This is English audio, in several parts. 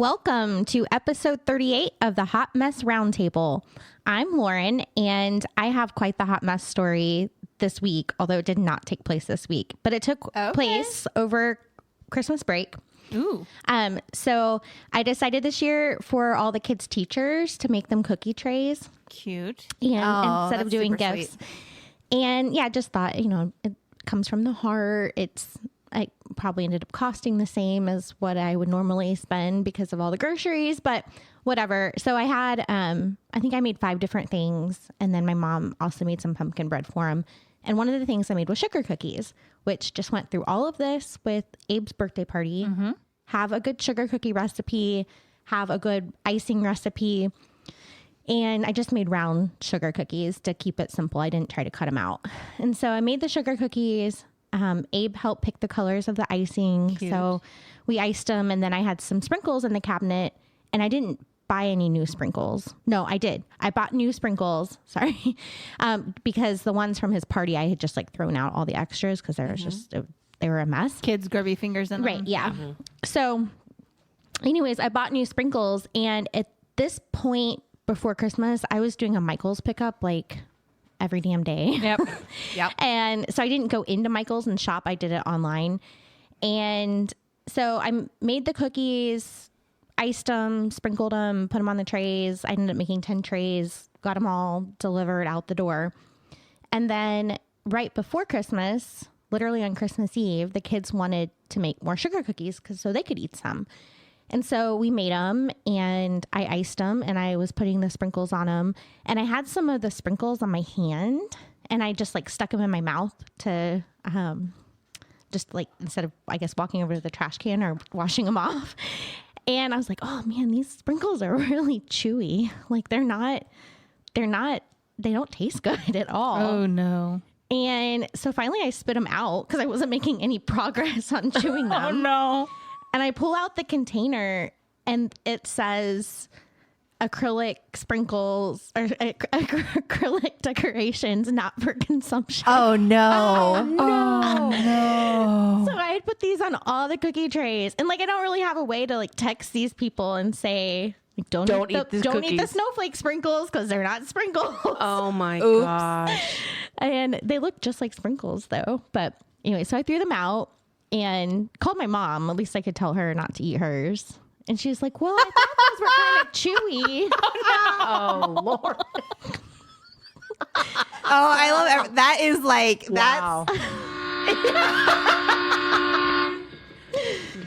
Welcome to episode 38 of the Hot Mess Roundtable. I'm Lauren, and I have quite the hot mess story this week, although it did not take place this week, but it took place over Christmas break. Ooh. So I decided this year for all the kids' teachers to make them cookie trays. Cute. And instead of doing gifts. Sweet. And yeah, just thought, it comes from the heart. I probably ended up costing the same as what I would normally spend because of all the groceries, but whatever. So I had, I think I made 5 different things. And then my mom also made some pumpkin bread for them. And one of the things I made was sugar cookies, which just went through all of this with Abe's birthday party. Mm-hmm. Have a good sugar cookie recipe, have a good icing recipe. And I just made round sugar cookies to keep it simple. I didn't try to cut them out. And so I made the sugar cookies. Abe helped pick the colors of the icing. Cute. So we iced them. And then I had some sprinkles in the cabinet. And I didn't buy any new sprinkles. No, I did. I bought new sprinkles. Sorry. Because the ones from his party, I had just thrown out all the extras because there was just, they were a mess. Kids' grubby fingers in them. Right. Yeah. So anyways, I bought new sprinkles. And at this point before Christmas, I was doing a Michael's pickup every damn day. Yep. And so I didn't go into Michael's and shop. I did it online. And so I made the cookies, iced them, sprinkled them, put them on the trays. I ended up making 10 trays, got them all delivered out the door. And then right before Christmas, literally on Christmas Eve, the kids wanted to make more sugar cookies so they could eat some. And so we made them and I iced them and I was putting the sprinkles on them. And I had some of the sprinkles on my hand and I just stuck them in my mouth to instead of, I guess, walking over to the trash can or washing them off. And I was like, oh man, these sprinkles are really chewy. They don't taste good at all. Oh no. And so finally I spit them out because I wasn't making any progress on chewing them. Oh no. And I pull out the container and it says acrylic sprinkles or acrylic decorations not for consumption. Oh no. Oh no. So I had put these on all the cookie trays. And I don't really have a way to text these people and say, don't eat the snowflake sprinkles because they're not sprinkles. Oh my gosh. And they look just like sprinkles though. But anyway, so I threw them out and called my mom. At least I could tell her not to eat hers. And she was like, well, I thought those were kind of chewy. Oh Lord. Oh, I love that. Is Wow.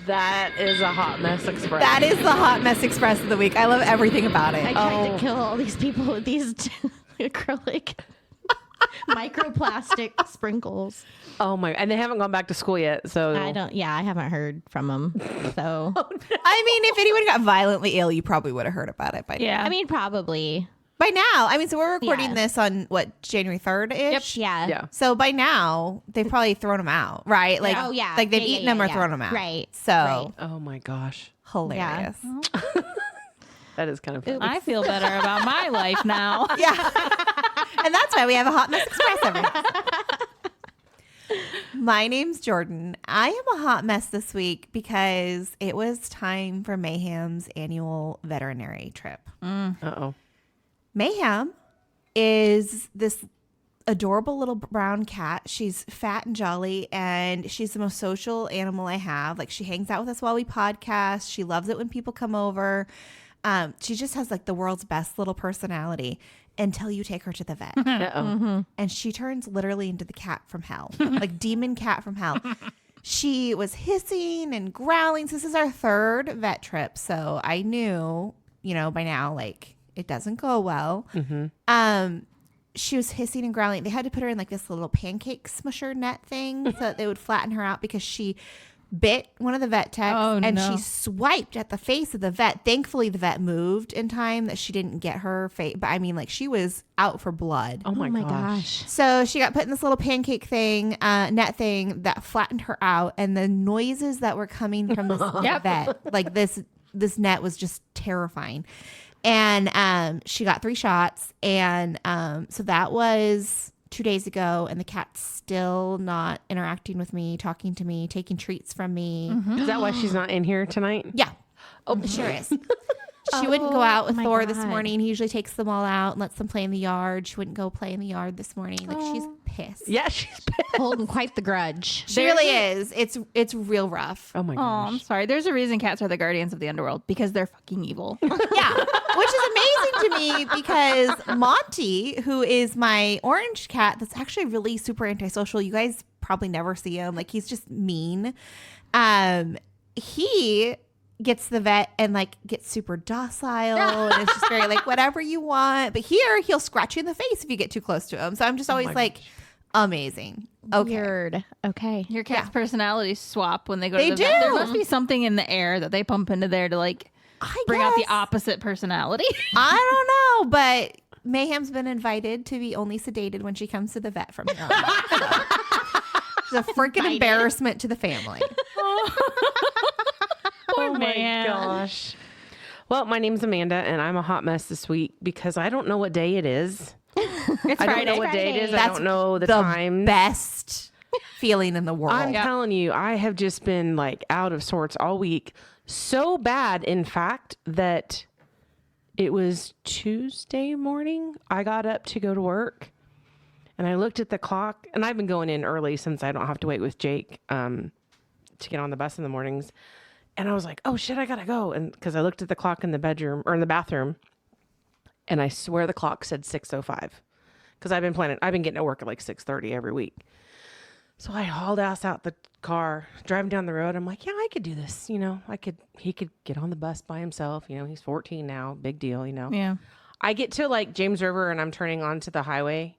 That is a hot mess express. that is the hot mess express of the week. I love everything about it. I tried to kill all these people with these acrylic microplastic sprinkles. Oh my! And they haven't gone back to school yet, so I haven't heard from them. So I mean, if anyone got violently ill, you probably would have heard about it by now. Yeah. I mean, probably. By now. I mean, so we're recording this on January 3rd-ish? Yep. yeah. So by now, they've probably thrown them out, right? Oh, yeah. Like they've eaten them or thrown them out. Right. So Right. Oh my gosh, hilarious. that is kind of funny. I feel better about my life now. Yeah. And that's why we have a Hot Mess Express every week. My name's Jordan. I am a hot mess this week because it was time for Mayhem's annual veterinary trip. Uh-oh. Mayhem is this adorable little brown cat. She's fat and jolly, and she's the most social animal I have. She hangs out with us while we podcast. She loves it when people come over. She just has the world's best little personality until you take her to the vet. Uh-oh. And she turns literally into the cat from hell, demon cat from hell. She was hissing and growling. So this is our 3rd vet trip. So I knew, by now, it doesn't go well. Mm-hmm. She was hissing and growling. They had to put her in this little pancake smusher net thing so that they would flatten her out because she bit one of the vet techs and she swiped at the face of the vet. Thankfully, the vet moved in time that she didn't get her face. But I mean, she was out for blood. Oh my gosh. So she got put in this little pancake thing, net thing that flattened her out. And the noises that were coming from this vet, this net was just terrifying. And she got 3 shots. And so that was 2 days ago, and the cat's still not interacting with me, talking to me, taking treats from me. Is that why she's not in here tonight? Yeah. Oh, sure is. She wouldn't go out with my Thor this God. morning. He usually takes them all out and lets them play in the yard. She wouldn't go play in the yard this morning. Like, she's pissed. Yeah, she's pissed. Holding quite the grudge. She really is. It's real rough. Oh my Oh, gosh. I'm sorry. There's a reason cats are the guardians of the underworld because they're fucking evil. Yeah, which is amazing to me because Monty, who is my orange cat, that's actually really super antisocial. You guys probably never see him. Like, he's just mean. He gets the vet and like gets super docile and it's just very like whatever you want. But here he'll scratch you in the face if you get too close to him. So I'm just always like, amazing. Okay. Weird. Okay. Your cat's personalities swap when they go They to the vet. There do. must be something in the air that they pump into there to like bring out the guess. opposite personality. I don't know, but Mayhem's been invited to be only sedated when she comes to the vet from here on out. So it's a freaking embarrassment to the family. Poor Oh man. my gosh. Well, my name's Amanda, and I'm a hot mess this week because I don't know what day it is. It's I don't Friday. know what day it is. I That's don't know the the time. best feeling in the world. I'm telling you, I have just been like out of sorts all week. So bad, in fact, that it was Tuesday morning. I got up to go to work and I looked at the clock, and I've been going in early since I don't have to wait with Jake to get on the bus in the mornings. And I was like, oh shit, I gotta go. And because I looked at the clock in the bedroom or in the bathroom, and I swear the clock said 6:05 because I've been getting to work at like 6:30 every week. So I hauled ass out the car, driving down the road. I'm like, yeah, I could do this. You know, he could get on the bus by himself. You know, he's 14 now. Big deal, you know. Yeah. I get to like James River and I'm turning onto the highway,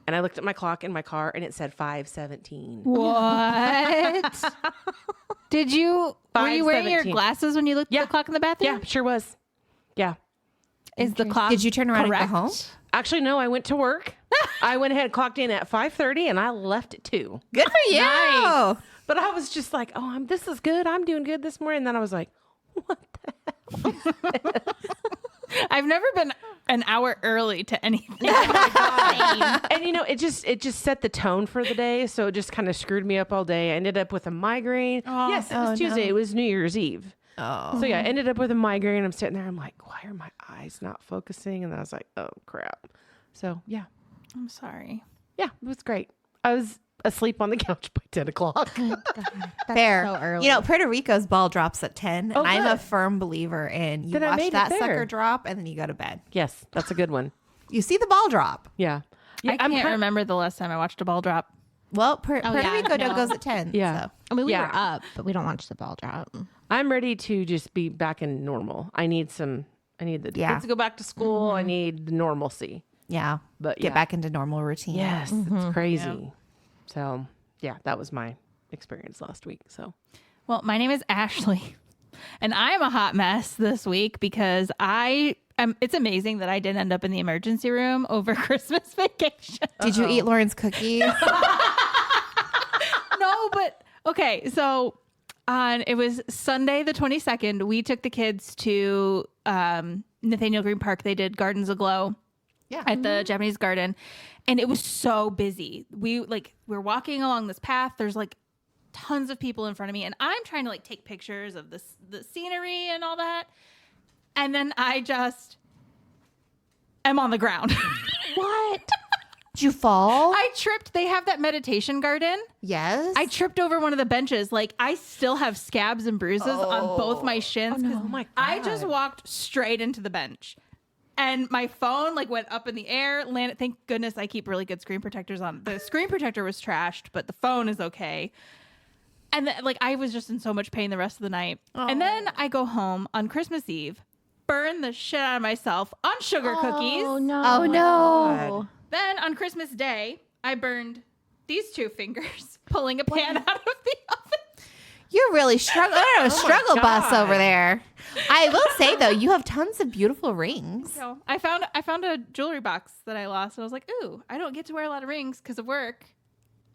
and I looked at my clock in my car and it said 5:17. What? Did you? Were you wearing your 5:17. glasses when you looked at the clock in the bathroom? Yeah, sure was. Yeah. Is the clock? Did you turn around correct? and go home? Actually, no, I went to work. I went ahead, clocked in at 5:30 and I left at 2. Good for you. Nice. But I was just like, oh, this is good. I'm doing good this morning. And then I was like, what the I've never been an hour early to anything. And you know, it just set the tone for the day, so it just kind of screwed me up all day. I ended up with a migraine. Yes, it was Tuesday. no. It was New Year's Eve. Oh. So yeah, I ended up with a migraine. I'm sitting there. I'm like, why are my eyes not focusing? And then I was like, oh crap. So yeah, I'm sorry. it was great. I was asleep on the couch by 10 o'clock. Fair. so early. You know, Puerto Rico's ball drops at 10. Oh, and I'm a good. firm believer in you Then I watch made it that there. sucker drop and then you go to bed. Yes, that's a good one. You see the ball drop. Yeah. I can't remember the last time I watched a ball drop. Well, Puerto yeah, Rico no. goes at 10. Yeah. So. I mean, we Yeah. were up, but we don't watch the ball drop. I'm ready to just be back in normal. I need the Yeah. kids to go back to school. I need normalcy. Yeah. But Get yeah. back into normal routine. Yes, it's crazy. So, yeah, that was my experience last week. So, Well, my name is Ashley, and I'm a hot mess this week because it's amazing that I didn't end up in the emergency room over Christmas vacation. Did you eat Lauren's cookies? No, but okay. So it was Sunday the 22nd. We took the kids to Nathaniel Green Park. They did Gardens Aglow at the Japanese garden, and it was so busy. We're walking along this path. There's like tons of people in front of me, and I'm trying to like take pictures of the scenery and all that, and then I just am on the ground. What? Did you fall? I tripped. They have that meditation garden. Yes. I tripped over one of the benches. Like, I still have scabs and bruises on both my shins. no. oh my God. I just walked straight into the bench. And my phone like went up in the air, landed. Thank goodness I keep really good screen protectors on. The screen protector was trashed, but the phone is okay. And I was just in so much pain the rest of the night. And then I go home on Christmas Eve, burn the shit out of myself on sugar cookies. Oh no! Oh, no. Then on Christmas Day, I burned these 2 fingers pulling a pan out of the oven. You're really struggle bus God. over there. I will say though, you have tons of beautiful rings. So I found a jewelry box that I lost, and I was like, "Ooh, I don't get to wear a lot of rings because of work,"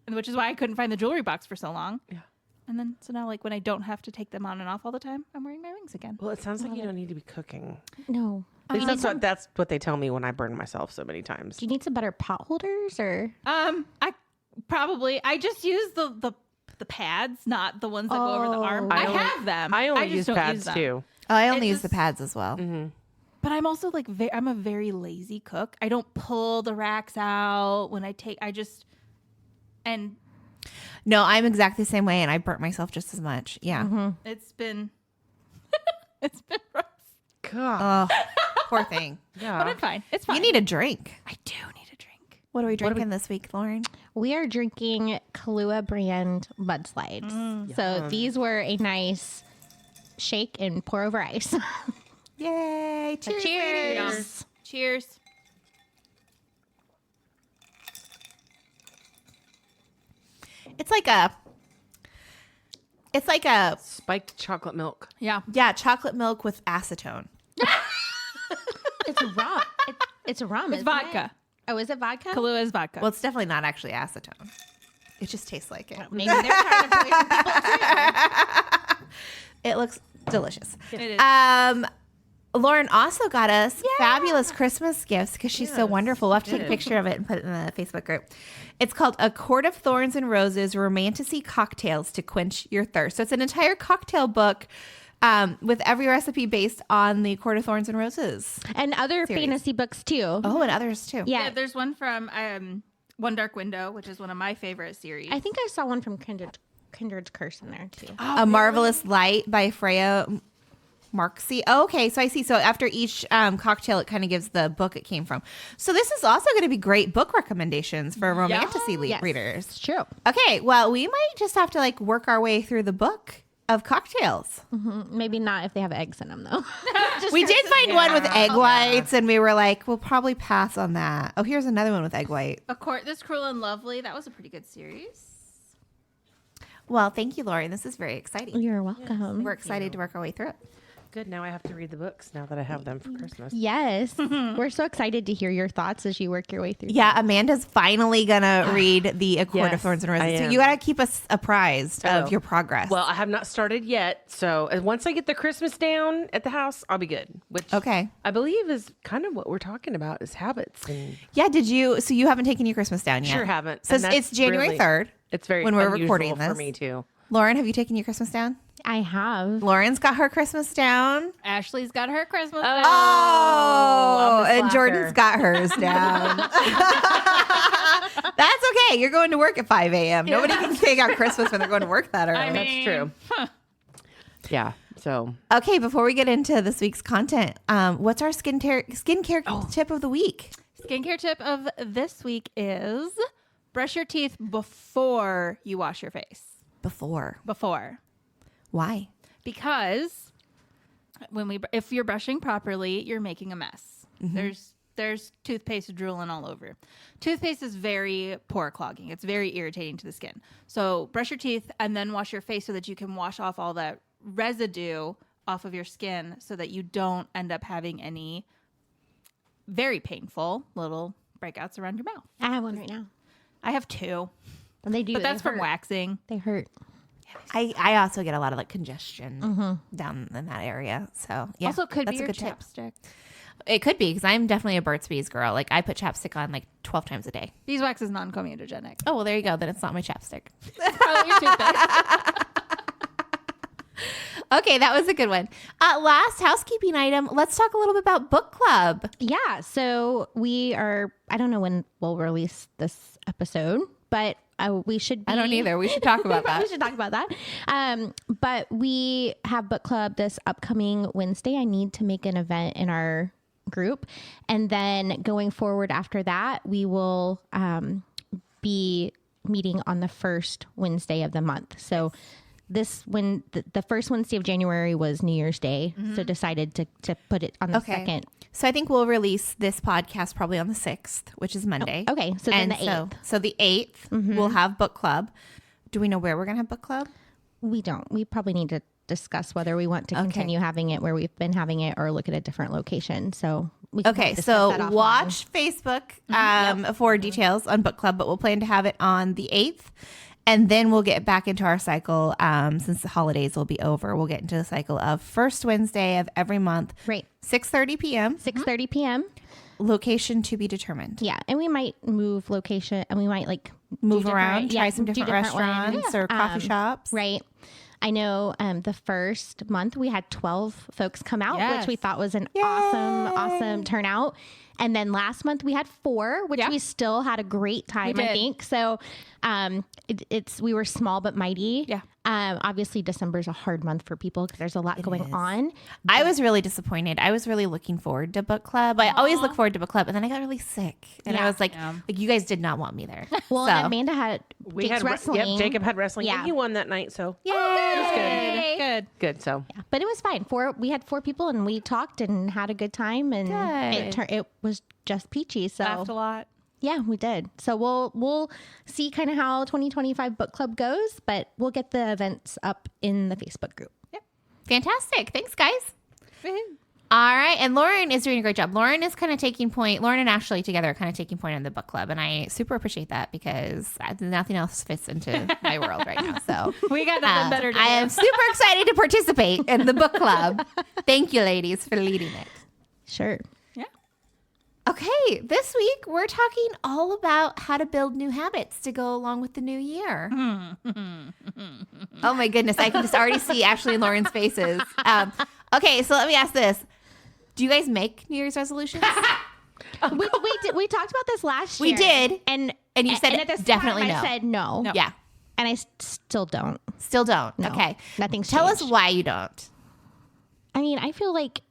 and which is why I couldn't find the jewelry box for so long. Yeah. And then so now, like when I don't have to take them on and off all the time, I'm wearing my rings again. Well, it sounds like you don't need to be cooking. No. At least that's what they tell me when I burn myself so many times. Do you need some better pot holders or? I just use the pads, not the ones that go over the arm. Oh. I have them. I only just use don't pads them. too. Oh, I only use the pads as well. But I'm also like, I'm a very lazy cook. I don't pull the racks out when No, I'm exactly the same way, and I burnt myself just as much. Yeah. it's been rough. God. Oh, poor thing. Yeah. But I'm fine. It's fine. You need a drink. I do need a drink. What are we drinking this week, Lauren? We are drinking Kahlua brand mudslides. So these were a nice shake and pour over ice. Yay! Cheers! Cheers. Cheers. It's like a Spiked chocolate milk. Yeah. chocolate milk with acetone. It's rum. It's rum. It's isn't vodka. it? Oh, is it vodka? Kahlua is vodka. Well, it's definitely not actually acetone. It just tastes like it. Maybe they're trying to poison people too. It looks delicious. it is. Lauren also got us fabulous Christmas gifts because she's so wonderful. We'll have to take a picture of it and put it in the Facebook group. It's called A Court of Thorns and Roses, Romantasy Cocktails to Quench Your Thirst. So it's an entire cocktail book with every recipe based on the Court of Thorns and Roses. And other fantasy books too. Oh, and others too. Yeah. There's one from One Dark Window, which is one of my favorite series. I think I saw one from Kindred's Curse in there too. A Marvelous Light by Freya Marksy. Oh, okay, so I see. So after each cocktail, it kind of gives the book it came from. So this is also going to be great book recommendations for romantasy readers. It's true. Okay, well, we might just have to like work our way through the book of cocktails. Maybe not if they have eggs in them though. We did find one with egg whites, and we were like, we'll probably pass on that. Oh, here's another one with egg white. A Court This Cruel and Lovely. That was a pretty good series. Well, thank you, Lauren. This is very exciting. You're welcome. We're excited to work our way through it. Good. Now I have to read the books now that I have them for Christmas. Yes. We're so excited to hear your thoughts as you work your way through. Yeah, Amanda's finally gonna read the A Court of Thorns and I Roses. So am. you gotta keep us apprised of Oh. your progress. Well, I have not started yet. So once I get the Christmas down at the house, I'll be good. Which I believe is kind of what we're talking about is habits. And yeah, did you? So you haven't taken your Christmas down yet? sure haven't. So And it's that's January 3rd. It's very when we're unusual recording for this. me too. Lauren, have you taken your Christmas down? I have. Lauren's got her Christmas down. Ashley's got her Christmas. Oh, I'm the and slacker. Jordan's got hers down. That's okay. You're going to work at 5 a.m. Nobody can take out Christmas when they're going to work that early. That's true. Yeah. So Okay, before we get into this week's content, what's our skincare tip of the week? Skincare tip of this week is brush your teeth before you wash your face. Before. Why? Why? Because if you're brushing properly, you're making a mess. There's toothpaste drooling all over. Toothpaste is very pore clogging. It's very irritating to the skin. So brush your teeth and then wash your face so that you can wash off all that residue off of your skin so that you don't end up having any very painful little breakouts around your mouth. I have one right now. I have two, And they do. but that's they from hurt. waxing. They hurt. I also get a lot of like congestion down in that area. So yeah, Also, could be that's a your good tip. chapstick. It could be because I'm definitely a Burt's Bees girl. Like I put chapstick on like 12 times a day. Beeswax is non-comedogenic. Oh well, there you go. Then it's not my chapstick. Probably your toothpaste. Okay, that was a good one. Last housekeeping item. Let's talk a little bit about book club. Yeah. So we are, I don't know when we'll release this episode, but we should be. I don't either. We should talk about that. We should talk about that. But we have book club this upcoming Wednesday. I need to make an event in our group. And then going forward after that, we will be meeting on the first Wednesday of the month. So when the first Wednesday of January was New Year's Day, so decided to put it on the second. So I think we'll release this podcast probably on the 6th, which is Monday. Okay, so then the 8th. So the 8th, we'll have book club. Do we know where we're going to have book club? We don't. We probably need to discuss whether we want to continue having it where we've been having it or look at a different location. So we can discuss that offline. Watch Facebook for details on book club, but we'll plan to have it on the 8th. And then we'll get back into our cycle since the holidays will be over. We'll get into the cycle of first Wednesday of every month. Right. 6:30 p.m. 6:30 p.m. Location to be determined. Yeah. And we might move location and we might like Move do around, different- try yeah, some do different different ones. restaurants or coffee shops. Right. I know the first month we had 12 folks come out, Yes. which we thought was an awesome turnout. And then last month we had 4, which we still had a great time, I think. So we were small but mighty. Yeah. Obviously, December's a hard month for people because there's a lot going on. I was really disappointed. I was really looking forward to book club. I always look forward to book club, and then I got really sick, and I was like, you guys did not want me there. Well, so. and Amanda had wrestling. Yep, Jacob had wrestling. Yeah. And he won that night, so Good. good. So Yeah, but it was fine. We had 4 people, and we talked and had a good time, and it was just peachy. So Laughed a lot. yeah, we did. So we'll see kind of how 2025 book club goes, but we'll get the events up in the Facebook group. Fantastic. Thanks, guys. All right. And Lauren is doing a great job. Lauren is kind of taking point. Lauren and Ashley together are kind of taking point on the book club. And I super appreciate that because nothing else fits into my world right now. So We got nothing better to do. I am super excited to participate in the book club. Thank you, ladies, for leading it. Sure. Okay, this week we're talking all about how to build new habits to go along with the new year. Oh my goodness, I can just already see Ashley and Lauren's faces. Okay, so let me ask this. Do you guys make New Year's resolutions? We talked about this last We year. did. And you said at this definitely time, no. I said no. Yeah, And I still don't. still don't. No. Okay. Nothing's Tell us changed. why you don't. I mean, I feel like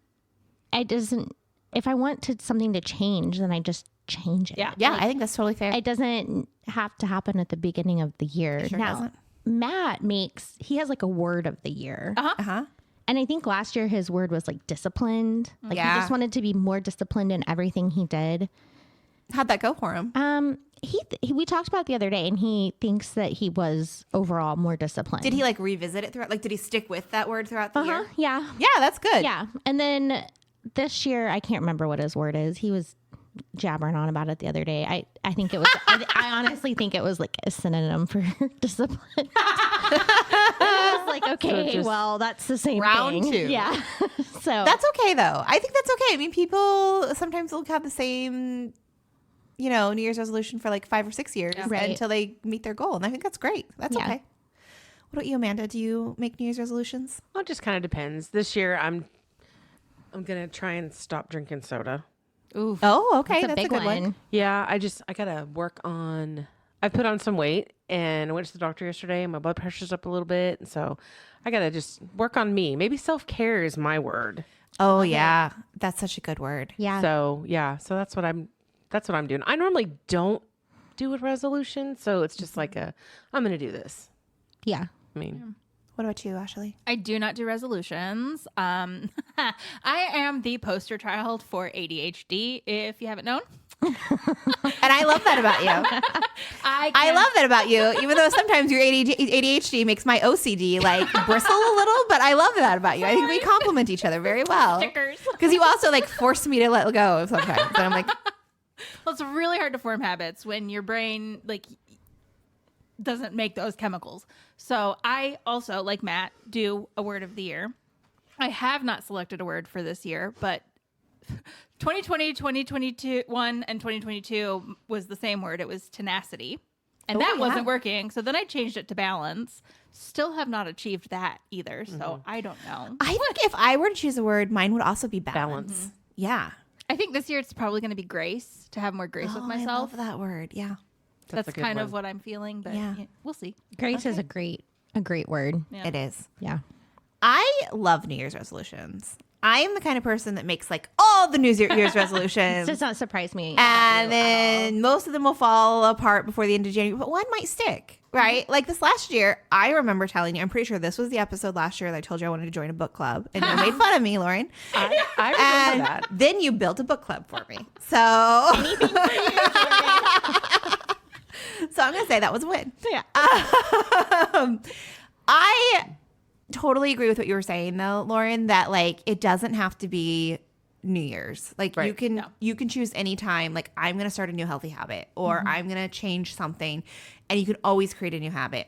if I want something to change, then I just change it. Yeah. Yeah, I think that's totally fair. It doesn't have to happen at the beginning of the year. Sure now, doesn't. Matt he has like a word of the year. Uh-huh. And I think last year his word was like disciplined. Like Yeah. he just wanted to be more disciplined in everything he did. How'd that go for him? We talked about it the other day, and he thinks that he was overall more disciplined. Did he like revisit it throughout? Like, did he stick with that word throughout the year? Yeah. Yeah, that's good. Yeah. And then this year, I can't remember what his word is. He was jabbering on about it the other day. I think it was, I honestly think it was like a synonym for discipline. I was like, okay, well, that's the same Round thing. 2. Yeah. So That's okay, though. I think that's okay. I mean, people sometimes will have the same, New Year's resolution for like 5 or 6 years Right. until they meet their goal. And I think that's great. That's Yeah. okay. What about you, Amanda? Do you make New Year's resolutions? well, it just kind of depends. This year, I'm gonna try and stop drinking soda. Ooh. Oh, okay. that's a big good one. Yeah, I gotta work on. I put on some weight and I went to the doctor yesterday. My blood pressure's up a little bit, so I gotta just work on me. Maybe self-care is my word. Oh, yeah. That's such a good word. Yeah. So so that's what I'm doing. I normally don't do a resolution, so it's just like I'm gonna do this. Yeah. I mean, What about you, Ashley? I do not do resolutions. I am the poster child for ADHD, if you haven't known. And I love that about you. I love that about you, even though sometimes your ADHD makes my OCD like bristle a little, but I love that about you. I think we complement each other very well. Stickers. Because you also like force me to let go sometimes. And I'm like, Well, it's really hard to form habits when your brain doesn't make those chemicals. So I also, like Matt, do a word of the year. I have not selected a word for this year, but 2020, 2021, and 2022 was the same word. It was tenacity. And that wasn't working. So then I changed it to balance. Still have not achieved that either. So I don't know. I think if I were to choose a word, mine would also be balance. balance. Yeah. I think this year it's probably going to be grace, to have more grace with myself. I love that word. Yeah. That's a good kind of one. what I'm feeling, but Yeah. we'll see. Grace is a great word. Yeah. It is. Yeah. I love New Year's resolutions. I am the kind of person that makes like all the New Year's It resolutions. does not surprise me. And then most of them will fall apart before the end of January, but one might stick, right? Like this last year, I remember telling you, I'm pretty sure this was the episode last year that I told you I wanted to join a book club, and you made fun of me, Lauren. I And remember that. then you built a book club for me. So, so I'm going to say that was a win. Yeah. I totally agree with what you were saying though, Lauren, that like it doesn't have to be New Year's. Like Right. you can choose any time, like I'm going to start a new healthy habit or I'm going to change something, and you can always create a new habit.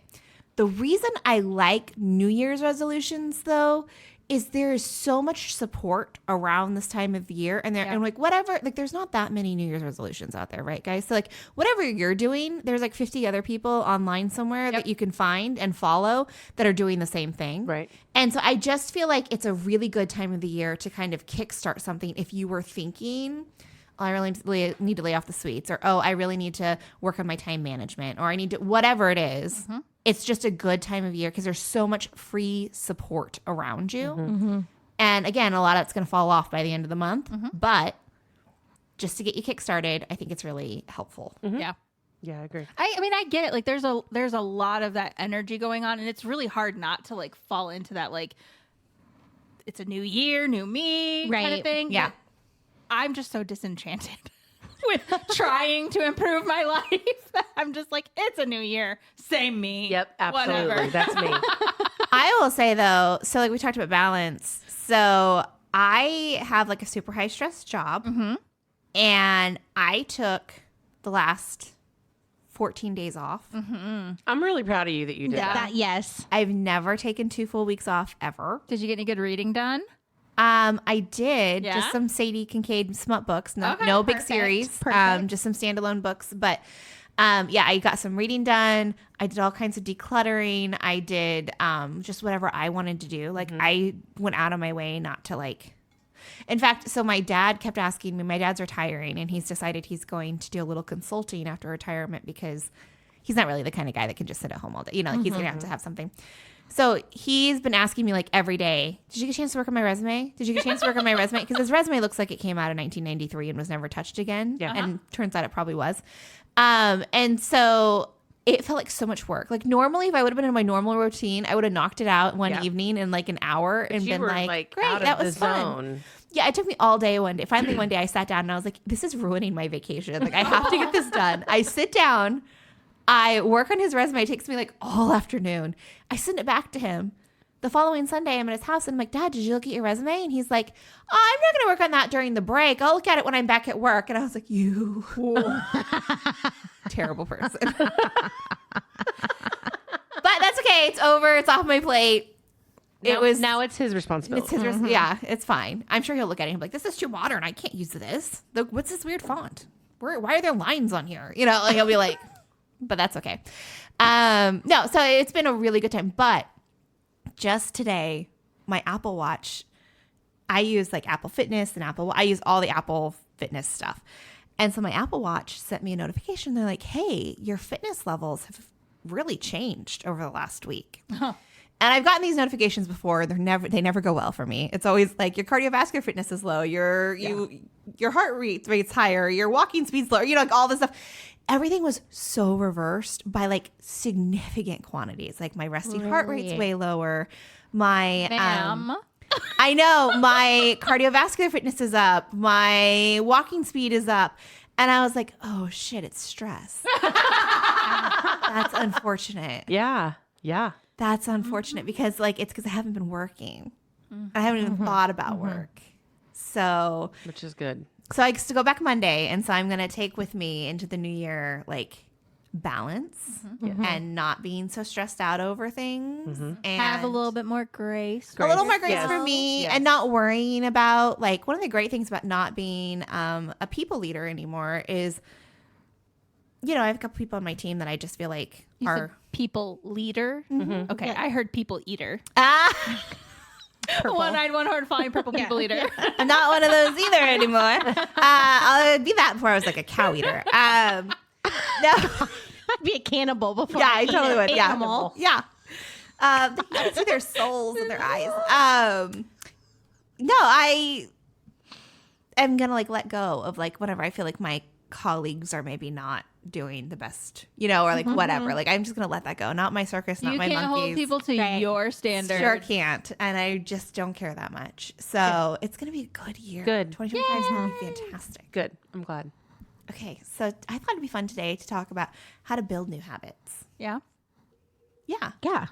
The reason I like New Year's resolutions though is there is so much support around this time of year, and and like whatever, like there's not that many New Year's resolutions out there, right, guys? So like whatever you're doing, there's like 50 other people online somewhere that you can find and follow that are doing the same thing. Right. And so I just feel like it's a really good time of the year to kind of kickstart something if you were thinking, oh, I really need to lay off the sweets, or oh, I really need to work on my time management, or I need to, whatever it is. It's just a good time of year because there's so much free support around you. And again, a lot of it's going to fall off by the end of the month, but just to get you kickstarted, I think it's really helpful. Yeah. Yeah, I agree. I mean, I get it. Like there's a lot of that energy going on, and it's really hard not to like fall into that, like it's a new year, new me kind of thing. Yeah. But I'm just so disenchanted with trying to improve my life. I'm just like, it's a new year. Same me. Yep, absolutely. Whatever. That's me. I will say though, so like we talked about balance. So I have like a super high stress job, and I took the last 14 days off. I'm really proud of you that you did that. Yes. I've never taken 2 full weeks off ever. Did you get any good reading done? I did Yeah? just some Sadie Kincaid smut books. No, Okay, no big perfect. series. Perfect. Just some standalone books. But yeah, I got some reading done. I did all kinds of decluttering. I did just whatever I wanted to do. Like I went out of my way not to like. In fact, so my dad kept asking me. My dad's retiring, and he's decided he's going to do a little consulting after retirement because he's not really the kind of guy that can just sit at home all day. You know, like he's gonna have to have something. So he's been asking me like every day, did you get a chance to work on my resume? Did you get a chance to work on my resume? Because his resume looks like it came out in 1993 and was never touched again. Yeah. And turns out it probably was. And so it felt like so much work. Like normally if I would have been in my normal routine, I would have knocked it out one evening in like an hour and You been were like, great, out of that the was fun. zone. Yeah, it took me all day one day. Finally one day I sat down and I was like, this is ruining my vacation. Like I have to get this done. I sit down, I work on his resume. It takes me like all afternoon. I send it back to him. The following Sunday, I'm at his house and I'm like, Dad, did you look at your resume? And he's like, oh, I'm not going to work on that during the break. I'll look at it when I'm back at work. And I was like, you terrible person. But that's okay. It's over. It's off my plate. Now it's his responsibility. It's his yeah, it's fine. I'm sure he'll look at it and be like, this is too modern. I can't use this. What's this weird font? Why are there lines on here? You know, like he'll be like, but that's okay. No, so it's been a really good time. But just today, my Apple Watch, I use like Apple Fitness and I use all the Apple Fitness stuff. And so my Apple Watch sent me a notification. They're like, hey, your fitness levels have really changed over the last week. Oh. And I've gotten these notifications before. They never go well for me. It's always like your cardiovascular fitness is low. Your heart rate's higher. Your walking speed's lower. You know, like all this stuff. Everything was so reversed by like significant quantities. Like my resting heart rate's way lower. My I know my cardiovascular fitness is up. My walking speed is up. And I was like, oh shit, it's stress. That's unfortunate. Yeah. Yeah. That's unfortunate because like it's because I haven't been working. I haven't even thought about work. So Which is good. I get to go back Monday, and so I'm gonna take with me into the new year like balance and not being so stressed out over things, and Have a little bit more grace. a little more grace Yes. for me, Yes. and not worrying about like one of the great things about not being a people leader anymore is, you know, I have a couple people on my team that I just feel like You said are people leader. Okay, I heard people eater. purple. One-eyed, one-horned, flying purple people eater. I'm not one of those either anymore. I'll be that before I was like a cow eater. No. I'd be a cannibal before. Yeah, I I eat totally an would. Yeah. animal. Yeah. You can see their souls in their eyes. No, I am going to like let go of like whatever I feel like my colleagues are maybe not doing the best, you know, or like whatever. Like I'm just going to let that go. Not my circus, not You my can't monkeys. hold people to your standard. Sure can't. And I just don't care that much. So it's going to be a good year. Good. 2025 is going to be fantastic. Good. I'm glad. Okay. So I thought it'd be fun today to talk about how to build new habits. Yeah. Yeah. Yeah.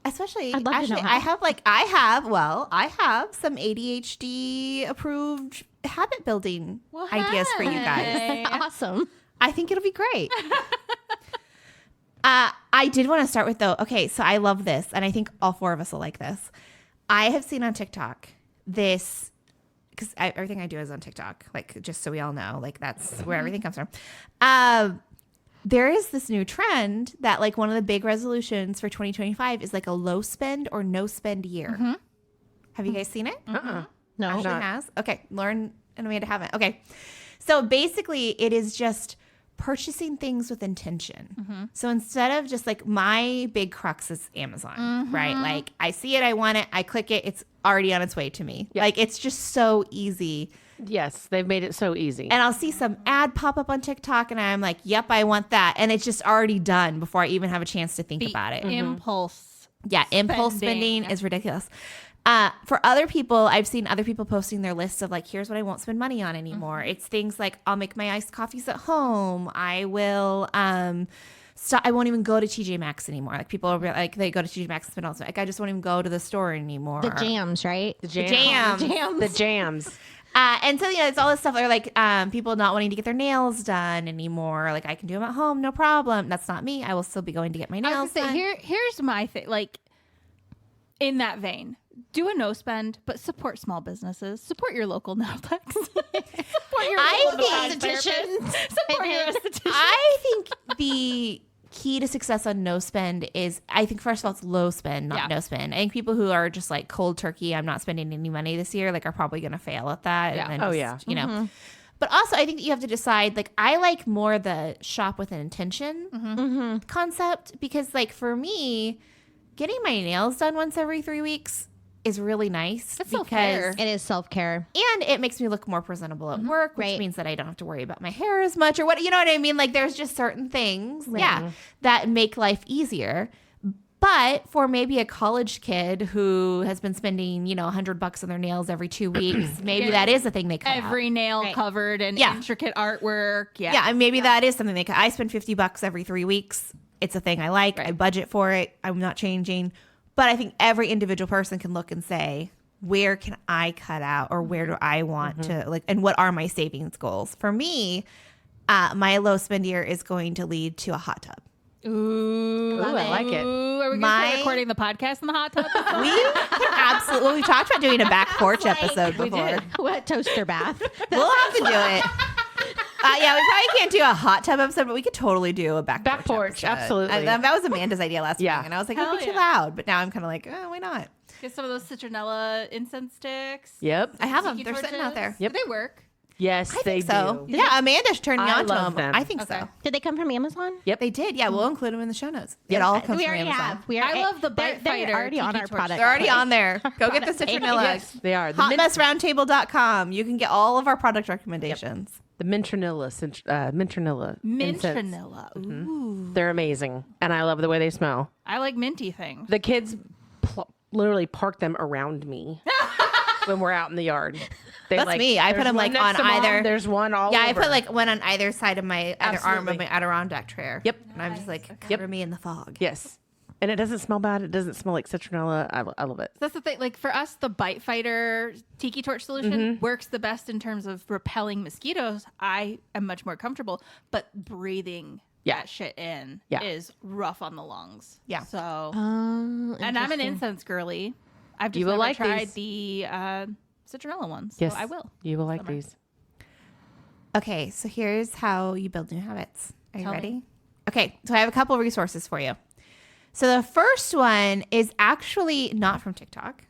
Especially, I'd love to actually, know how. I have some ADHD approved habit building ideas for you guys. Hey. Awesome. I think it'll be great. I did want to start with though. Okay, so I love this, and I think all four of us will like this. I have seen on TikTok this, because everything I do is on TikTok, like, just so we all know, like, that's where everything comes from. There is this new trend that, like, one of the big resolutions for 2025 is like a low spend or no spend year. Have you guys seen it? No. Ashley has. Okay, Lauren and Amanda haven't. Okay, so basically it is just purchasing things with intention. So instead of just like, my big crux is Amazon, right? Like, I see it, I want it, I click it, it's already on its way to me. Like, it's just so easy. Yes, they've made it so easy. And I'll see some ad pop up on TikTok and I'm like, yep, I want that. And it's just already done before I even have a chance to think about it. Impulse. Yeah, impulse spending is ridiculous. For other people, I've seen other people posting their lists of like, here's what I won't spend money on anymore. It's things like, I'll make my iced coffees at home. I will, I won't even go to TJ Maxx anymore. Like, people are like, they go to TJ Maxx and spend all this. Like, I just won't even go to the store anymore. The jams, right? The jams. And so, it's all this stuff. Or like, people not wanting to get their nails done anymore. Like, I can do them at home, no problem. That's not me. I will still be going to get my nails done. Here's my thing. Like, in that vein, do a no spend, but support small businesses. Support your local nail techs. Support your local estheticians. Support your esthetician. I think the key to success on no spend is, I think, first of all, it's low spend, not no spend. I think people who are just like cold turkey, I'm not spending any money this year, like, are probably going to fail at that. Yeah. And then you know. But also, I think that you have to decide, like, I like more the shop with an intention concept, because, like, for me, getting my nails done once every 3 weeks is really nice. That's self-care. It is self-care. And it makes me look more presentable at work, which means that I don't have to worry about my hair as much, or what, you know what I mean? Like, there's just certain things, that make life easier. But for maybe a college kid who has been spending, $100 on their nails every 2 weeks, maybe that is a thing they cut every nail covered in intricate artwork. Yeah. And maybe that is something they cut. I spend $50 every 3 weeks. It's a thing I like. I budget for it. I'm not changing. But I think every individual person can look and say, where can I cut out, or where do I want to, like, and what are my savings goals? For me, my low spend year is going to lead to a hot tub. Ooh, I like it. Are we going to start recording the podcast in the hot tub? We can absolutely. Well, we talked about doing a back porch episode before. What, toaster bath? We'll have to do it. We probably can't do a hot tub episode, but we could totally do a back porch episode. Absolutely. That was Amanda's idea last week, and I was like, it'd be too loud. But now I'm kind of like, why not? Get some of those citronella incense sticks. Yep. I have them. They're sitting out there. Yep. Do they work? Yes, they so. do. Yeah, Amanda turned me on to love them. I think so. Did they come from Amazon? Yep, they did. Yeah, we'll include them in the show notes. It all comes We from already Amazon. have. I love the Bite Fighter. They're already on our product. They're already on there. Go get the citronella. Yes, they are. Hotmessroundtable.com. You can get all of our product recommendations. The mintranilla. Mintranilla. Ooh. They're amazing, and I love the way they smell. I like minty things. The kids literally park them around me when we're out in the yard. That's me. I put them like on either. There's one all over. I put like one on either side of my other arm of my Adirondack chair. Yep. And I'm just like, cover me in the fog. Yes. And it doesn't smell bad. It doesn't smell like citronella. I love it. That's the thing. Like, for us, the Bite Fighter Tiki Torch solution works the best in terms of repelling mosquitoes. I am much more comfortable, but breathing that shit in is rough on the lungs. Yeah. So, and I'm an incense girly. I've just never tried the citronella ones. Yes, so I will. You will like these. Okay, so here's how you build new habits. Are you Tell ready? me. Okay, so I have a couple of resources for you. So the first one is actually not from TikTok.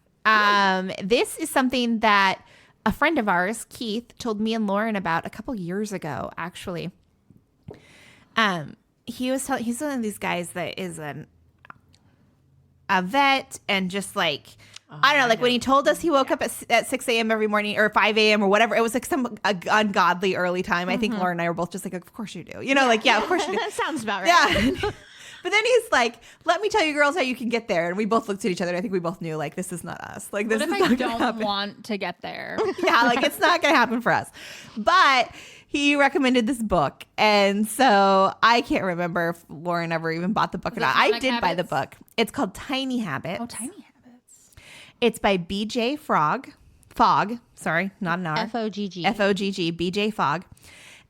This is something that a friend of ours, Keith, told me and Lauren about a couple years ago, actually. He's one of these guys that is a vet, and just like, I don't know, like when he told us he woke up at 6 a.m. every morning, or 5 a.m. or whatever, it was like some ungodly early time. I think Lauren and I were both just like, of course you do. Of course you do. That sounds about right. Yeah. But then he's like, let me tell you girls how you can get there. And we both looked at each other. I think we both knew, like, this is not us. Like, this What is if not I gonna don't happen. want to get there? Yeah, like, it's not going to happen for us. But he recommended this book. And so I can't remember if Lauren ever even bought the book or not. I did buy the book. It's called Tiny Habits. Oh, Tiny Habits. It's by BJ Fogg. Sorry, not an R. F-O-G-G. F-O-G-G, BJ Fogg.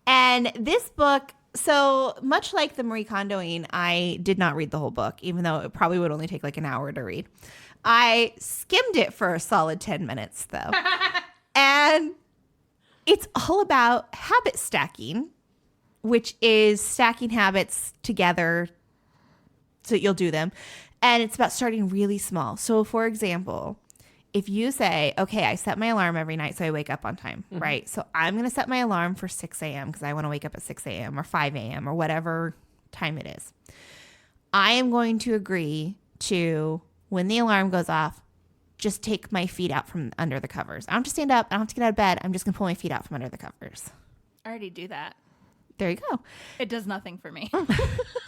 And this book, so much like the Marie Kondoing, I did not read the whole book, even though it probably would only take like an hour to read. I skimmed it for a solid 10 minutes, though. And it's all about habit stacking, which is stacking habits together so you'll do them. And it's about starting really small. So, for example, if you say, okay, I set my alarm every night so I wake up on time, right? So I'm going to set my alarm for 6 a.m. because I want to wake up at 6 a.m. or 5 a.m. or whatever time it is. I am going to agree to, when the alarm goes off, just take my feet out from under the covers. I don't have to stand up. I don't have to get out of bed. I'm just going to pull my feet out from under the covers. I already do that. There you go. It does nothing for me.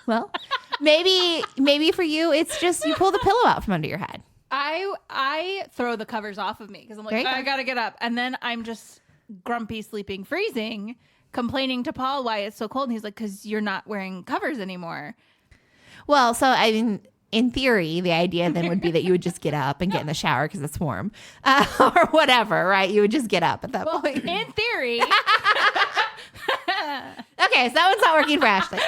Well, maybe for you, it's just you pull the pillow out from under your head. I throw the covers off of me because I'm like, I got to get up. And then I'm just grumpy, sleeping, freezing, complaining to Paul why it's so cold. And he's like, because you're not wearing covers anymore. Well, so I mean, in theory, the idea then would be that you would just get up and get in the shower because it's warm or whatever, right? You would just get up at that point. In theory. Okay, so that one's not working for Ashley.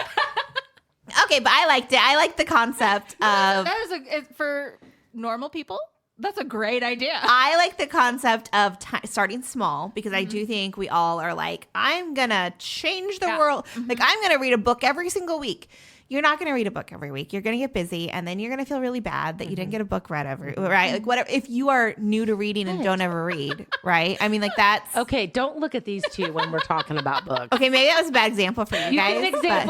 Okay, but I liked it. I like the concept of... That is for normal people, that's a great idea. I like the concept of starting small because I do think we all are like, I'm going to change the world. Like, I'm going to read a book every single week. You're not going to read a book every week. You're going to get busy, and then you're going to feel really bad that you didn't get a book read right? Like, whatever. If you are new to reading and don't ever read, right? I mean, like, that's... Okay, don't look at these two when we're talking about books. Okay, maybe that was a bad example for you guys.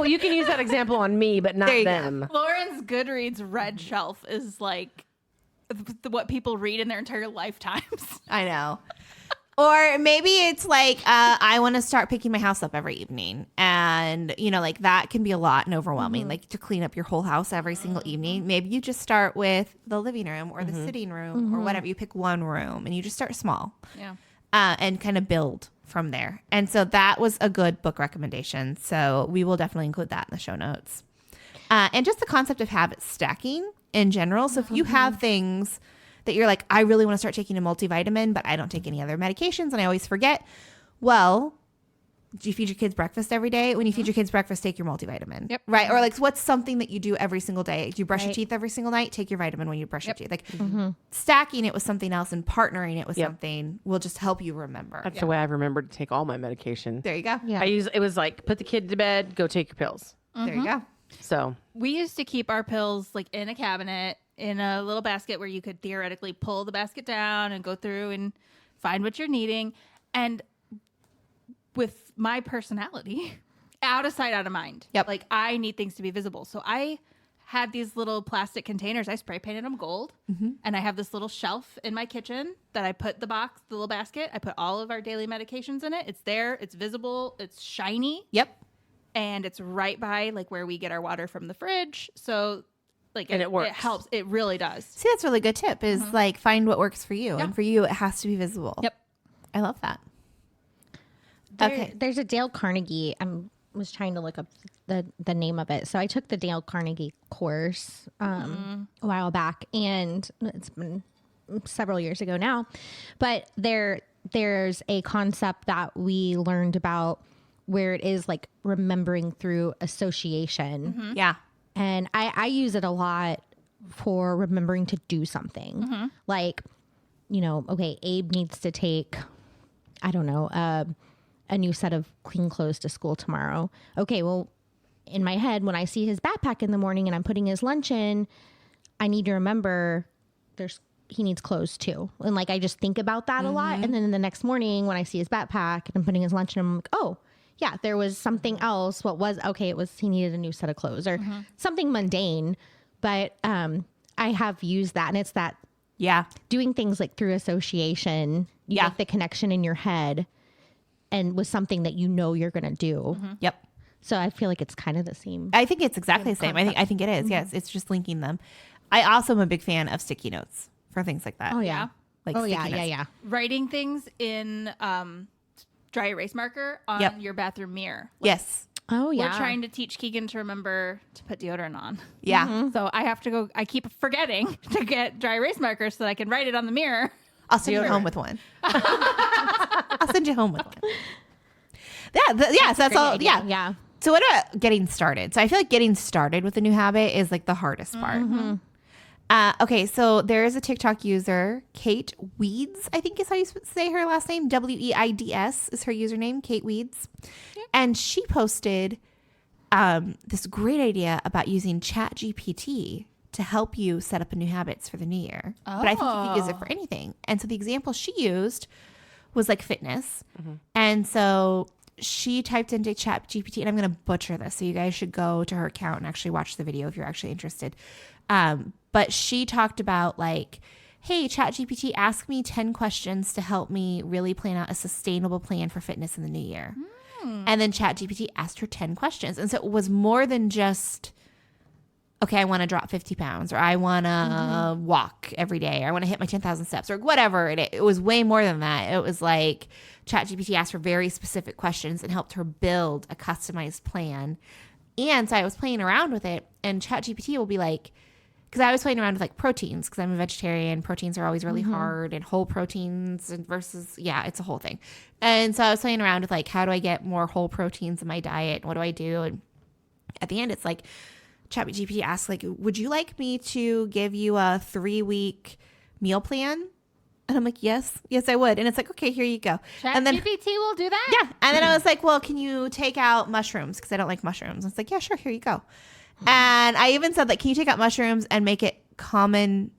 You can use that example on me, but not them. Lauren's Goodreads read shelf is like what people read in their entire lifetimes. I know. Or maybe it's like, I want to start picking my house up every evening. And, you know, like that can be a lot and overwhelming, like to clean up your whole house every single evening. Maybe you just start with the living room or the sitting room or whatever. You pick one room and you just start small. Yeah. And kind of build from there. And so that was a good book recommendation. So we will definitely include that in the show notes. And just the concept of habit stacking in general. So if you have things that you're like, I really want to start taking a multivitamin, but I don't take any other medications and I always forget. Well, do you feed your kids breakfast every day? When you feed your kids breakfast, take your multivitamin. Yep. Right? Or like, what's something that you do every single day? Do you brush your teeth every single night? Take your vitamin when you brush your teeth. Like stacking it with something else and partnering it with something will just help you remember. That's the way I've remembered to take all my medication. There you go. Yeah. It was like, put the kid to bed, go take your pills. There you go. So We used to keep our pills like in a cabinet in a little basket where you could theoretically pull the basket down and go through and find what you're needing. And with my personality, out of sight, out of mind. Yep. Like I need things to be visible. So I had these little plastic containers. I spray painted them gold. And I have this little shelf in my kitchen that I put the little basket. I put all of our daily medications in it. It's there. It's visible. It's shiny. Yep. And it's right by like where we get our water from the fridge. So like And it works. It helps. It really does. See, that's a really good tip is like find what works for you. And for you, it has to be visible. Yep. I love that. There's a Dale Carnegie. I was trying to look up the name of it. So I took the Dale Carnegie course a while back, and it's been several years ago now. But there's a concept that we learned about where it is like remembering through association. Yeah. And I use it a lot for remembering to do something. Like, you know, okay, Abe needs to take, I don't know, a new set of clean clothes to school tomorrow. Okay, well, in my head, when I see his backpack in the morning and I'm putting his lunch in, I need to remember he needs clothes too. And like, I just think about that a lot. And then the next morning when I see his backpack and I'm putting his lunch in, I'm like, oh, yeah, there was something else. He needed a new set of clothes or something mundane. But I have used that, and it's that doing things like through association. You make the connection in your head and with something that you know you're going to do. Yep. So I feel like it's kind of the same. I think it's exactly the same. I think it is. Yes. It's just linking them. I also am a big fan of sticky notes for things like that. Oh, yeah. Like sticky notes. Writing things in dry erase marker on your bathroom mirror. Yes. Oh, yeah. We're trying to teach Keegan to remember to put deodorant on. Yeah. So I have to go. I keep forgetting to get dry erase markers so that I can write it on the mirror. I'll send you home with one. I'll send you home with one. Yeah. So that's all. Idea. Yeah. Yeah. So what about getting started? So I feel like getting started with a new habit is like the hardest part. Okay, so there is a TikTok user, Kate Weeds, I think is how you say her last name. Weids is her username, Kate Weeds. Yep. And she posted this great idea about using ChatGPT to help you set up a new habits for the new year. Oh. But I think you could use it for anything. And so the example she used was like fitness. Mm-hmm. And so she typed into ChatGPT, and I'm going to butcher this, so you guys should go to her account and actually watch the video if you're actually interested. But she talked about like, hey, ChatGPT, ask me 10 questions to help me really plan out a sustainable plan for fitness in the new year. And then ChatGPT asked her 10 questions. And so it was more than just, okay, I want to drop 50 pounds, or I want to walk every day, or I want to hit my 10,000 steps, or whatever. It was way more than that. It was like ChatGPT asked her very specific questions and helped her build a customized plan. And so I was playing around with it, and ChatGPT will be like, because I was playing around with like proteins, because I'm a vegetarian. Proteins are always really hard, and whole proteins and versus, it's a whole thing. And so I was playing around with like, how do I get more whole proteins in my diet? What do I do? And at the end, it's like, ChatGPT asks like, would you like me to give you a 3-week meal plan? And I'm like, yes, I would. And it's like, okay, here you go. ChatGPT will do that? Yeah. And then I was like, well, can you take out mushrooms? Because I don't like mushrooms. It's like, yeah, sure, here you go. And I even said, like, can you take out mushrooms and make it common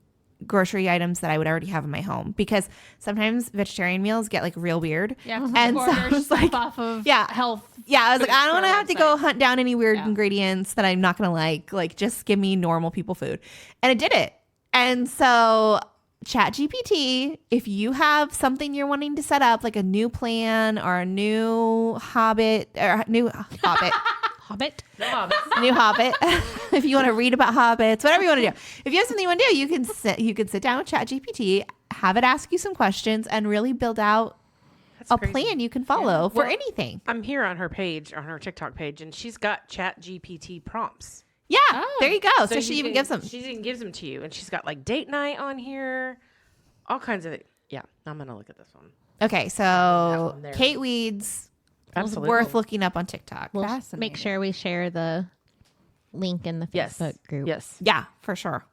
grocery items that I would already have in my home? Because sometimes vegetarian meals get like real weird. Yeah. And so I was like, off of health. Yeah. I was like, I don't want to have to go hunt down any weird ingredients that I'm not going to like. Like, just give me normal people food. And it did it. And so ChatGPT, if you have something you're wanting to set up, like a new plan or a new Hobbit. New Hobbit, if you want to read about hobbits, whatever you want to do. If you have something you want to do, you can sit down with ChatGPT, have it ask you some questions, and really build out plan you can follow for anything. I'm here on her page, on her TikTok page, and she's got ChatGPT prompts. Yeah, there you go. So she even gives them. She even gives them to you, and she's got like date night on here, all kinds of. Yeah, I'm gonna look at this one. Okay, so Kate Weeds. Absolutely. Worth looking up on TikTok. We'll make sure we share the link in the Facebook group. Yes. Yeah, for sure.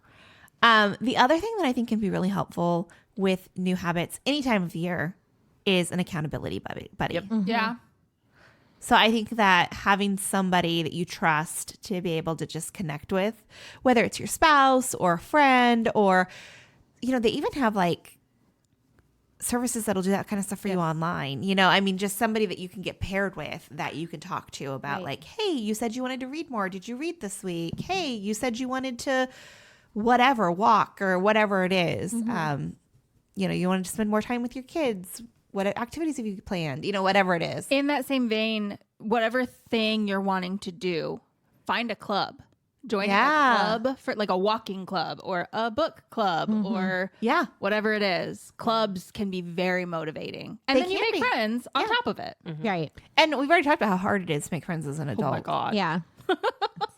The other thing that I think can be really helpful with new habits any time of year is an accountability buddy. Yep. Mm-hmm. Yeah. So I think that having somebody that you trust to be able to just connect with, whether it's your spouse or a friend, or, they even have like services that'll do that kind of stuff for you online. Just somebody that you can get paired with, that you can talk to about like, hey, you said you wanted to read more. Did you read this week? Hey, you said you wanted to walk or whatever it is. Mm-hmm. You wanted to spend more time with your kids. What activities have you planned? Whatever it is. In that same vein, whatever thing you're wanting to do, find a club. Join a club, for like a walking club or a book club or whatever it is. Clubs can be very motivating. And then you make friends on top of it. Mm-hmm. Right. And we've already talked about how hard it is to make friends as an adult. Oh my God. Yeah.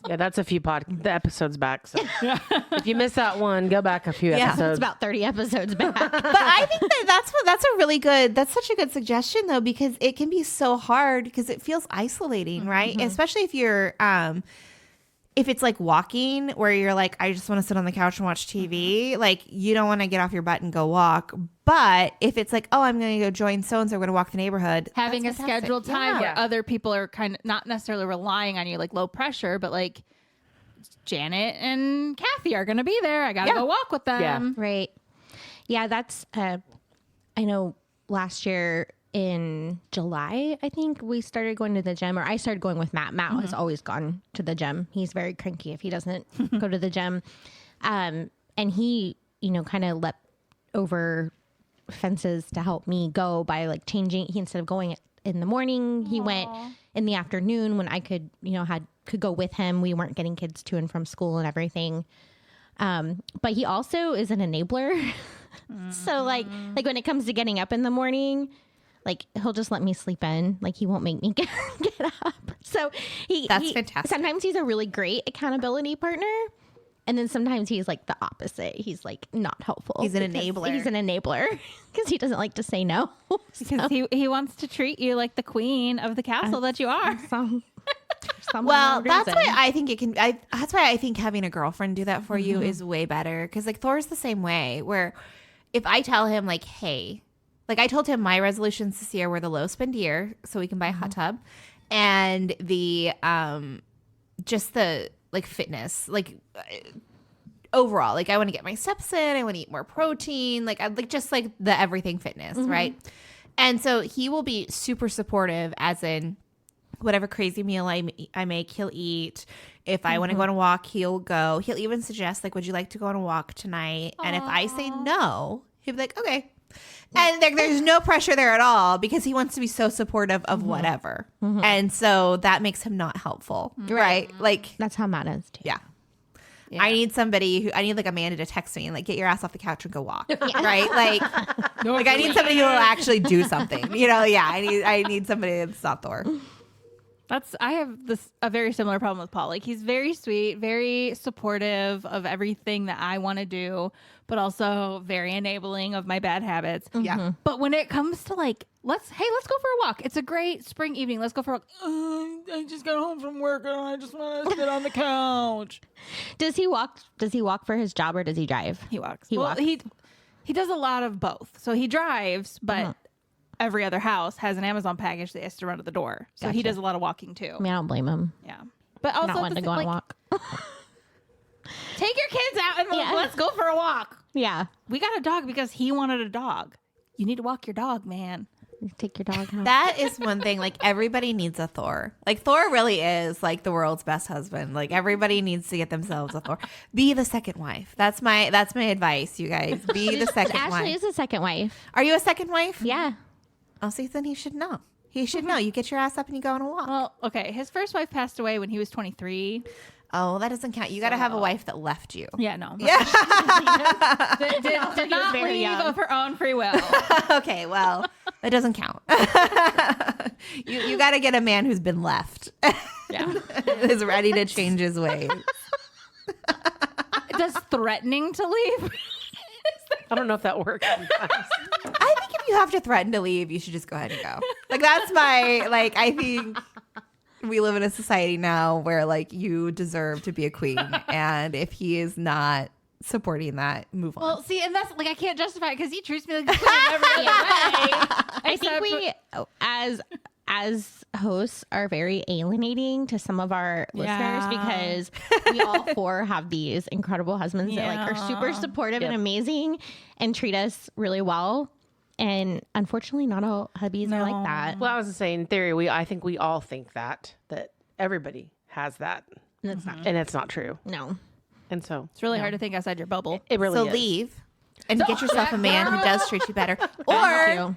Yeah, that's a few the episodes back. So if you miss that one, go back a few episodes. It's about 30 episodes back. But I think that's such a good suggestion though, because it can be so hard because it feels isolating, right? Especially if you're if it's like walking where you're like, I just want to sit on the couch and watch TV, like you don't want to get off your butt and go walk. But if it's like, oh, I'm going to go join so-and-so, we're going to walk the neighborhood. Having a scheduled time where other people are kind of not necessarily relying on you, like low pressure, but like Janet and Kathy are going to be there. I got to go walk with them. Yeah. Right. Yeah, that's, I know last year in July, I think we started going to the gym, or I started going with Matt. Matt has always gone to the gym. He's very cranky if he doesn't go to the gym. And he, kind of leapt over fences to help me go by like changing. He, instead of going in the morning, he went in the afternoon when I could, could go with him. We weren't getting kids to and from school and everything. But he also is an enabler. So like when it comes to getting up in the morning, like he'll just let me sleep in. Like he won't make me get up. So that's fantastic. Sometimes he's a really great accountability partner. And then sometimes he's like the opposite. He's like not helpful. He's an enabler. He's an enabler because he doesn't like to say no. Because he wants to treat you like the queen of the castle that you are. Well, that's why I think it can. That's why I think having a girlfriend do that for you is way better. Because like Thor's the same way. Where if I tell him like, hey, like I told him my resolutions this year were the low spend year, so we can buy a hot tub, and the just the like fitness, like overall, like I want to get my steps in, I want to eat more protein, like I like just like the everything fitness, right? And so he will be super supportive, as in whatever crazy meal I make, he'll eat. If I want to go on a walk, he'll go. He'll even suggest, like, would you like to go on a walk tonight? And if I say no, he'll be like, okay. And there's no pressure there at all because he wants to be so supportive of whatever. And so that makes him not helpful, right? Like, That's how Matt is too. yeah. I need I need like Amanda to text me and like, get your ass off the couch and go walk, right? Like, I need somebody who will actually do something, you know? Yeah, I need somebody that's not Thor. I have a very similar problem with Paul. Like he's very sweet, very supportive of everything that I want to do, but also very enabling of my bad habits. Yeah. But when it comes to like, let's go for a walk. It's a great spring evening. Let's go for a walk. I just got home from work and I just want to sit on the couch. Does he walk? Does he walk for his job or does he drive? He walks. He walks. He does a lot of both. So he drives, but every other house has an Amazon package that he has to run to the door. So he does a lot of walking too. I mean, I don't blame him. Yeah. But also Not wanting to go on a walk. Take your kids out and let's go for a walk. Yeah. We got a dog because he wanted a dog. You need to walk your dog, man. Take your dog home. That is one thing. Like everybody needs a Thor. Like Thor really is like the world's best husband. Like everybody needs to get themselves a Thor. Be the second wife. That's my advice, you guys. Be the second Ashley wife. is a second wife. Are you a second wife? Yeah. Oh, see, then he should know. He should know. You get your ass up and you go on a walk. Well, okay. His first wife passed away when he was 23. Oh, that doesn't count. You got to have a wife that left you. Yeah, no. Yeah. Did not very leave young. of her own free will. Okay, well, that doesn't count. You got to get a man who's been left. Yeah. Is ready to change his ways. Does threatening to leave? I don't know if that works sometimes. I think if you have to threaten to leave, you should just go ahead and go. Like that's my I think we live in a society now where like you deserve to be a queen, and if he is not supporting that, move on. Well, see, and that's like I can't justify it because he treats me like a queen in every other way. I think we, as hosts, are very alienating to some of our listeners because we all four have these incredible husbands that like are super supportive and amazing and treat us really well. And unfortunately, not all hubbies are like that. Well, I was saying, in theory, I think we all think that everybody has that, And it's not. and it's not true. No. And so It's really hard to think outside your bubble. it really So is. leave and get yourself a man who does treat you better, Thank or you.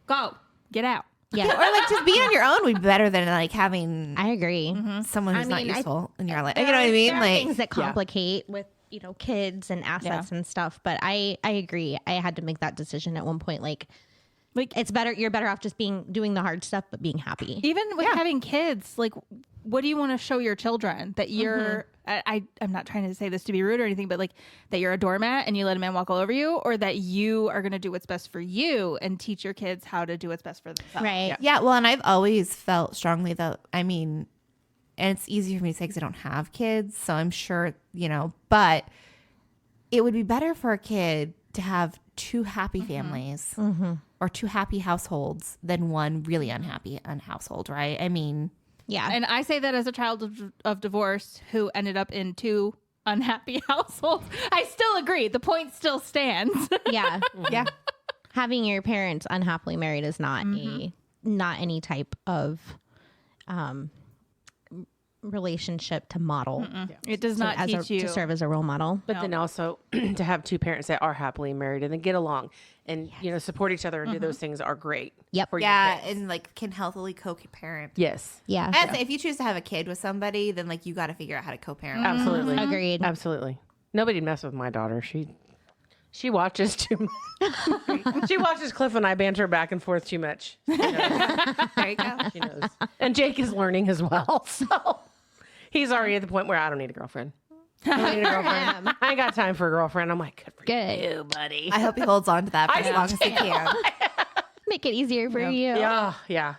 Go. Get out. Yeah. or like just being on your own would be better than like having I agree. someone who's not mean, useful in your life. You know what I mean? There are Like things that complicate with, kids and assets and stuff. But I agree. I had to make that decision at one point. Like it's better. You're better off just doing the hard stuff, but being happy. Even with having kids, like, what do you want to show your children? That you're, I'm not trying to say this to be rude or anything, but like that you're a doormat and you let a man walk all over you, or that you are going to do what's best for you and teach your kids how to do what's best for themselves. Right. yeah, well, and I've always felt strongly that, I mean, and it's easy for me to say because I don't have kids, so I'm sure, but it would be better for a kid to have two happy families or two happy households than one really unhappy household, right? I mean, Yeah. And I say that as a child of divorce who ended up in two unhappy households. I still agree. The point still stands. Yeah. yeah. Having your parents unhappily married is not not any type of relationship to model. It does not teach you to serve as a role model. But then also to have two parents that are happily married and then get along and support each other and do those things are great. Yep. For your Yeah, kids. and like can healthily co-parent. Yes. Yeah. I'd say if you choose to have a kid with somebody, then like you got to figure out how to co-parent. Absolutely. Agreed. Absolutely. Nobody'd mess with my daughter. She watches too much. She watches Cliff and I banter back and forth too much. She knows. There you go. She knows. And Jake is learning as well. So he's already at the point where I don't need a girlfriend. I don't need a girlfriend. I ain't got time for a girlfriend. I'm like, good for Good. you, buddy. I hope he holds on to that for as long as he can. Make it easier for you. Yeah. Yeah.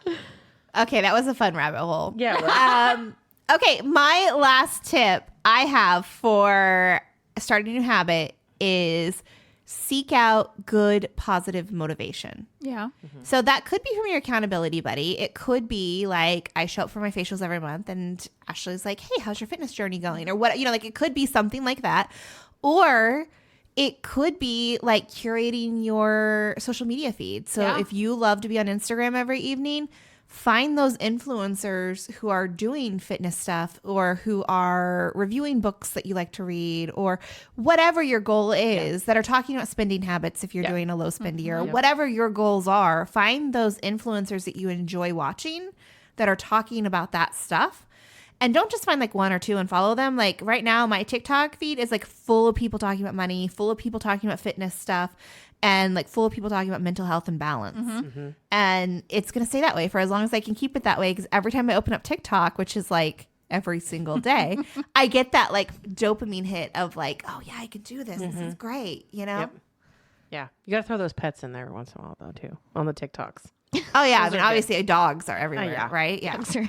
Okay, that was a fun rabbit hole. Yeah. Right. Okay, my last tip I have for starting a new habit is seek out good, positive motivation. Yeah. So that could be from your accountability buddy. It could be like I show up for my facials every month and Ashley's like, hey, how's your fitness journey going? Or what, like it could be something like that. Or it could be like curating your social media feed. So if you love to be on Instagram every evening, find those influencers who are doing fitness stuff or who are reviewing books that you like to read or whatever your goal is that are talking about spending habits if you're doing a low spend year, whatever your goals are, find those influencers that you enjoy watching that are talking about that stuff. And don't just find like one or two and follow them. Like right now, my TikTok feed is like full of people talking about money, full of people talking about fitness stuff, and like full of people talking about mental health and balance. And it's going to stay that way for as long as I can keep it that way. Because every time I open up TikTok, which is like every single day, I get that like dopamine hit of like, oh yeah, I can do this. This is great. You know? Yep. Yeah. You got to throw those pets in there every once in a while though too on the TikToks. Oh yeah. I mean, obviously dogs are everywhere, right? Yeah. Dogs are